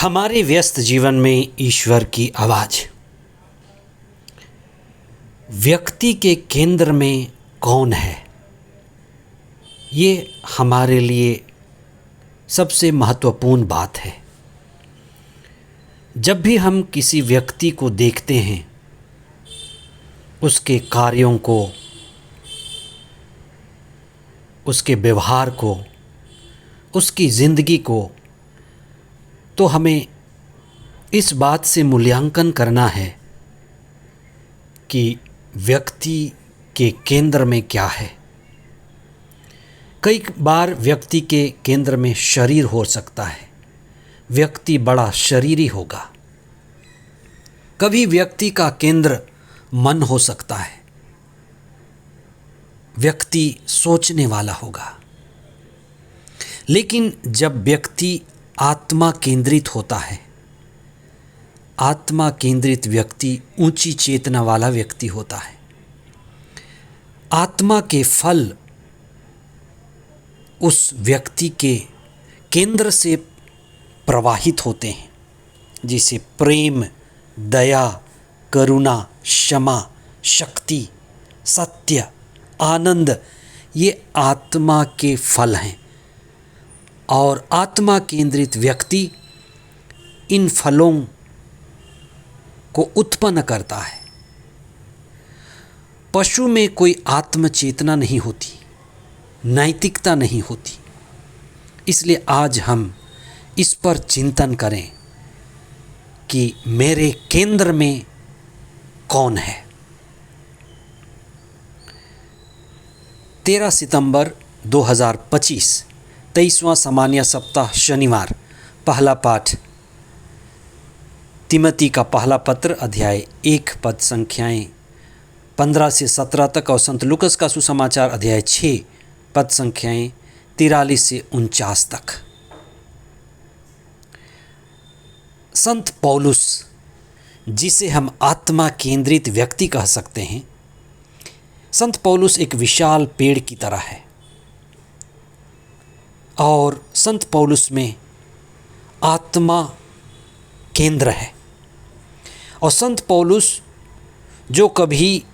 हमारे व्यस्त जीवन में ईश्वर की आवाज़। व्यक्ति के केंद्र में कौन है, ये हमारे लिए सबसे महत्वपूर्ण बात है। जब भी हम किसी व्यक्ति को देखते हैं, उसके कार्यों को, उसके व्यवहार को, उसकी ज़िंदगी को, तो हमें इस बात से मूल्यांकन करना है कि व्यक्ति के केंद्र में क्या है। कई बार व्यक्ति के केंद्र में शरीर हो सकता है, व्यक्ति बड़ा शरीरी होगा। कभी व्यक्ति का केंद्र मन हो सकता है, व्यक्ति सोचने वाला होगा। लेकिन जब व्यक्ति आत्मा केंद्रित होता है, आत्मा केंद्रित व्यक्ति ऊंची चेतना वाला व्यक्ति होता है। आत्मा के फल उस व्यक्ति के केंद्र से प्रवाहित होते हैं, जिसे प्रेम, दया, करुणा, क्षमा, शक्ति, सत्य, आनंद, ये आत्मा के फल हैं। और आत्मा केंद्रित व्यक्ति इन फलों को उत्पन्न करता है। पशु में कोई आत्म चेतना नहीं होती, नैतिकता नहीं होती। इसलिए आज हम इस पर चिंतन करें कि मेरे केंद्र में कौन है। 13 सितंबर 2025, 23वां सामान्य सप्ताह, शनिवार। पहला पाठ तिमोथी का पहला पत्र, अध्याय 1, पद संख्याएं 15 से 17 तक, और संत लूकस का सुसमाचार, अध्याय 6, पद संख्याएं 43 से 49 तक। संत पौलुस, जिसे हम आत्मा केंद्रित व्यक्ति कह सकते हैं, संत पौलुस एक विशाल पेड़ की तरह है। और संत पौलुस में आत्मा केंद्र है। और संत पौलुस जो कभी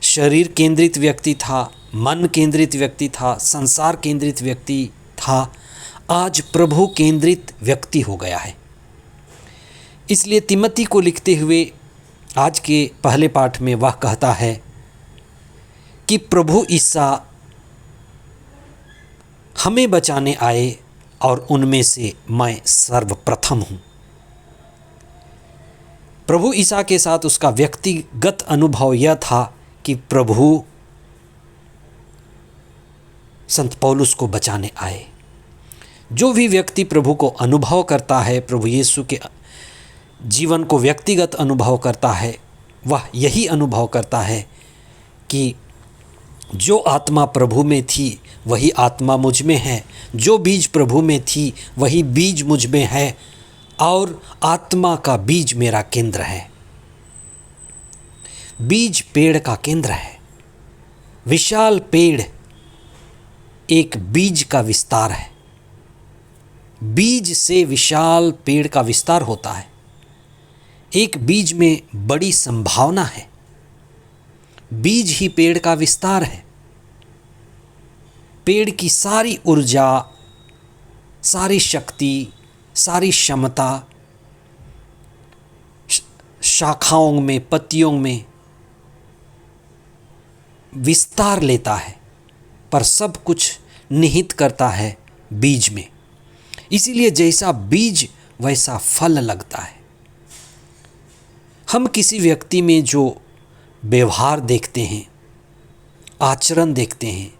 शरीर केंद्रित व्यक्ति था, मन केंद्रित व्यक्ति था, संसार केंद्रित व्यक्ति था, आज प्रभु केंद्रित व्यक्ति हो गया है। इसलिए तिमोथी को लिखते हुए आज के पहले पाठ में वह कहता है कि प्रभु ईसा हमें बचाने आए और उनमें से मैं सर्वप्रथम हूँ। प्रभु ईसा के साथ उसका व्यक्तिगत अनुभव यह था कि प्रभु संत पौलुस को बचाने आए। जो भी व्यक्ति प्रभु को अनुभव करता है, प्रभु यीशु के जीवन को व्यक्तिगत अनुभव करता है, वह यही अनुभव करता है कि जो आत्मा प्रभु में थी वही आत्मा मुझ में है, जो बीज प्रभु में थी वही बीज मुझ में है, और आत्मा का बीज मेरा केंद्र है। बीज पेड़ का केंद्र है। विशाल पेड़ एक बीज का विस्तार है। बीज से विशाल पेड़ का विस्तार होता है। एक बीज में बड़ी संभावना है। बीज ही पेड़ का विस्तार है। पेड़ की सारी ऊर्जा, सारी शक्ति, सारी क्षमता शाखाओं में, पत्तियों में विस्तार लेता है, पर सब कुछ निहित करता है बीज में। इसीलिए जैसा बीज वैसा फल लगता है। हम किसी व्यक्ति में जो व्यवहार देखते हैं, आचरण देखते हैं,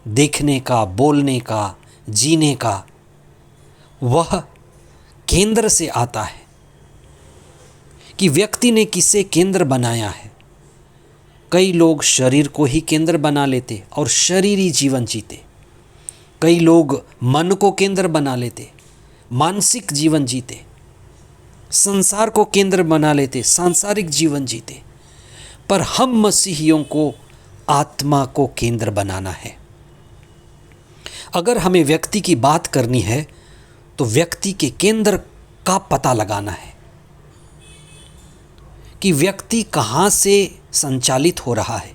देखने का, बोलने का, जीने का, वह केंद्र से आता है कि व्यक्ति ने किसे केंद्र बनाया है। कई लोग शरीर को ही केंद्र बना लेते और शरीरी जीवन जीते। कई लोग मन को केंद्र बना लेते, मानसिक जीवन जीते। संसार को केंद्र बना लेते, सांसारिक जीवन जीते। पर हम मसीहियों को आत्मा को केंद्र बनाना है। अगर हमें व्यक्ति की बात करनी है तो व्यक्ति के केंद्र का पता लगाना है कि व्यक्ति कहाँ से संचालित हो रहा है,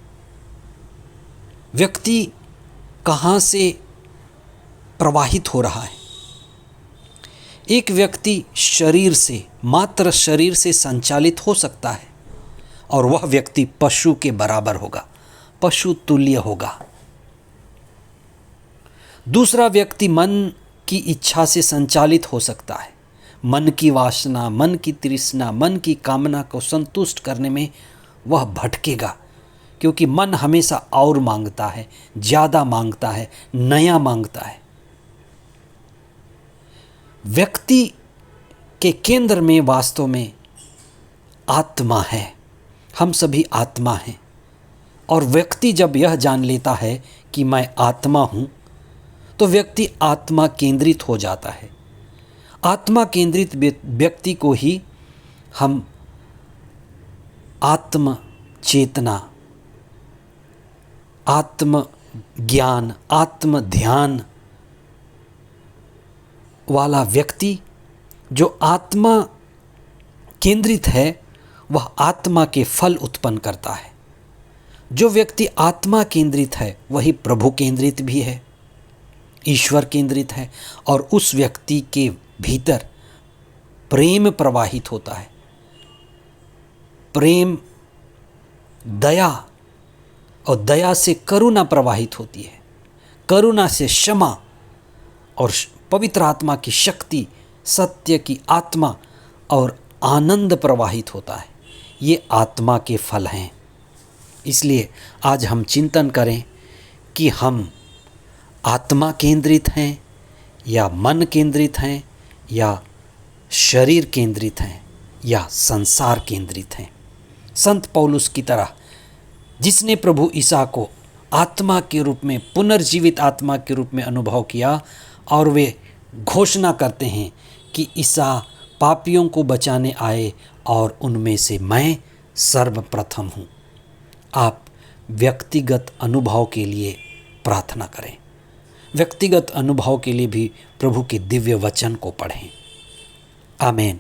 व्यक्ति कहाँ से प्रवाहित हो रहा है। एक व्यक्ति शरीर से, मात्र शरीर से संचालित हो सकता है और वह व्यक्ति पशु के बराबर होगा, पशु तुल्य होगा। दूसरा व्यक्ति मन की इच्छा से संचालित हो सकता है। मन की वासना, मन की तृष्णा, मन की कामना को संतुष्ट करने में वह भटकेगा, क्योंकि मन हमेशा और मांगता है, ज़्यादा मांगता है, नया मांगता है। व्यक्ति के केंद्र में वास्तव में आत्मा है, हम सभी आत्मा हैं। और व्यक्ति जब यह जान लेता है कि मैं आत्मा हूँ, तो व्यक्ति आत्मा केंद्रित हो जाता है। आत्मा केंद्रित व्यक्ति को ही हम आत्म चेतना, आत्म ज्ञान, आत्म ध्यान वाला व्यक्ति, जो आत्मा केंद्रित है, वह आत्मा के फल उत्पन्न करता है। जो व्यक्ति आत्मा केंद्रित है वही प्रभु केंद्रित भी है, ईश्वर केंद्रित है, और उस व्यक्ति के भीतर प्रेम प्रवाहित होता है। प्रेम, दया, और दया से करुणा प्रवाहित होती है, करुणा से क्षमा, और पवित्र आत्मा की शक्ति, सत्य की आत्मा और आनंद प्रवाहित होता है। ये आत्मा के फल हैं। इसलिए आज हम चिंतन करें कि हम आत्मा केंद्रित हैं या मन केंद्रित हैं या शरीर केंद्रित हैं या संसार केंद्रित हैं। संत पौलुस की तरह, जिसने प्रभु ईसा को आत्मा के रूप में, पुनर्जीवित आत्मा के रूप में अनुभव किया, और वे घोषणा करते हैं कि ईसा पापियों को बचाने आए और उनमें से मैं सर्वप्रथम हूँ। आप व्यक्तिगत अनुभव के लिए प्रार्थना करें, व्यक्तिगत अनुभव के लिए भी प्रभु के दिव्य वचन को पढ़ें। आमीन।